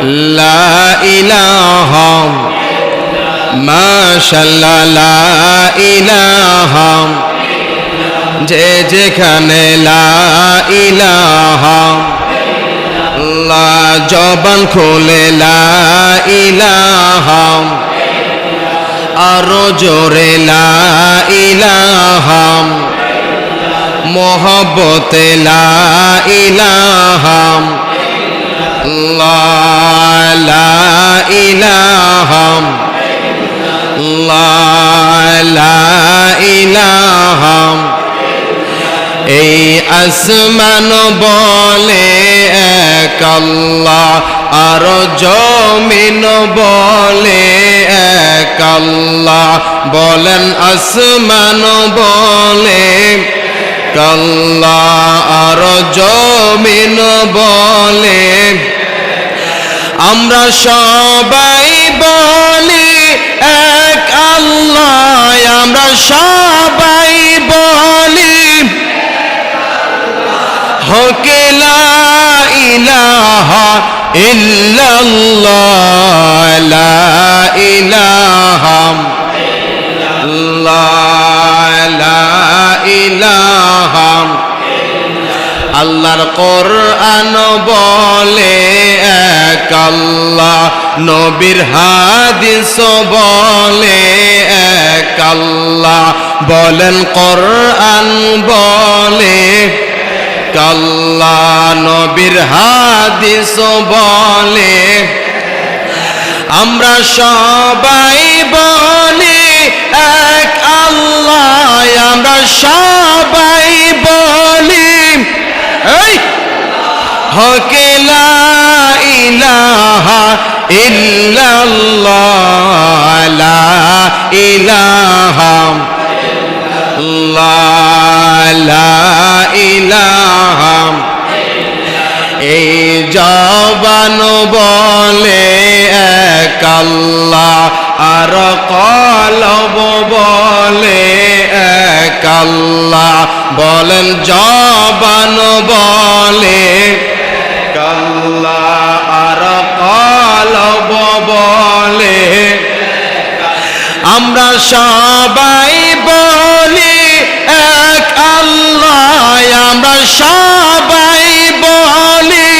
লা ইলাহা মাশাআল্লাহ লা ইলাহা যে যেখানে লা ইলাহা লা জবান খুলে লা ইলাহা আরো জোরে লা ইলাহা মোহব্বতে লা ইলাহা লা ইলাহা লা ইলাহা এই আসমান বলে এক আল্লাহ আর জমিন বলে এক আল্লাহ বলেন আসমান বলে আল্লাহ আর জমিন বলে আমরা সবাই বলি এক আল্লাহ আমরা সবাই বলি হকে লা ইলাহা ইল্লাল্লাহ লা ইলাহা লা ইলাহা আল্লাহর কোরআন বলে এক আল্লাহ নবীর হাদিস বলে এক আল্লাহ বলেন কোরআন বলে আল্লাহ নবীর হাদিস বলে আমরা সবাই বলি এক আল্লাহ আমরা সবাই বলি এই হকে লা ইলাহা ইল্লাল্লাহ লা ইলাহা লা ইলাহা এই জবান বলে এক আল্লাহ আর কলব বলে এক আল্লাহ বলেন জবান বলে এক আল্লাহ আর কলব বলে আমরা সবাই বলি এক আল্লাহ আমরা সবাই বলি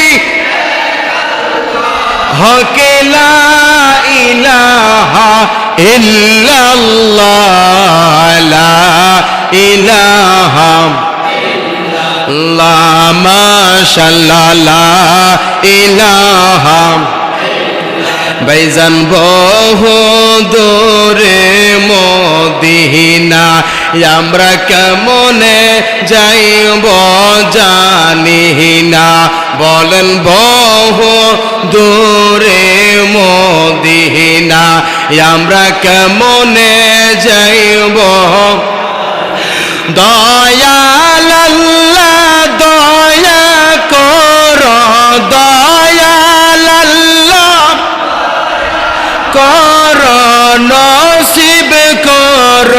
হকে লা ইলাহা ইল্লাল্লাহ লা ইলাহা লা মাশাআল্লাহ লা ইলাহা ভাইজান বহু দূরে মদিনা আমরা কেমনে যাইব জানি না বলেন বহু দূরে মদিনা আমরা কেমনে যাইব দয়াল আল্লাহ দয়া কর দয়াল আল্লাহ কর নসিব কর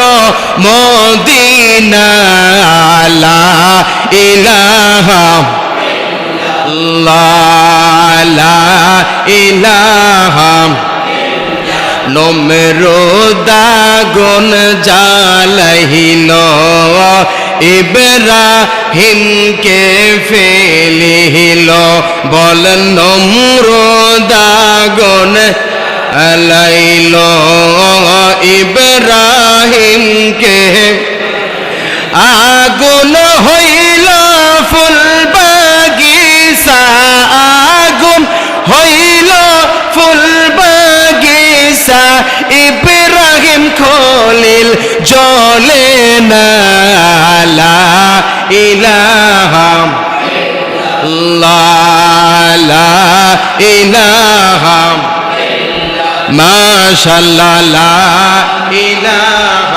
মদিনা লা ইলাহা লা ইলাহা নমরুদ আগুন জ্বালাইল ইব্রাহিমকে ফেলিল বলেন নমরুদ আগুন জ্বালাইল ইব্রাহিমকে আগুন হইল ফুল বাগিচা আগুন হইল ফুল বাগিচা ইব্রাহিম খলিল জ্বলে না লা ইলাহা লা ইলাহা মাশাআল্লাহ লা ইলাহা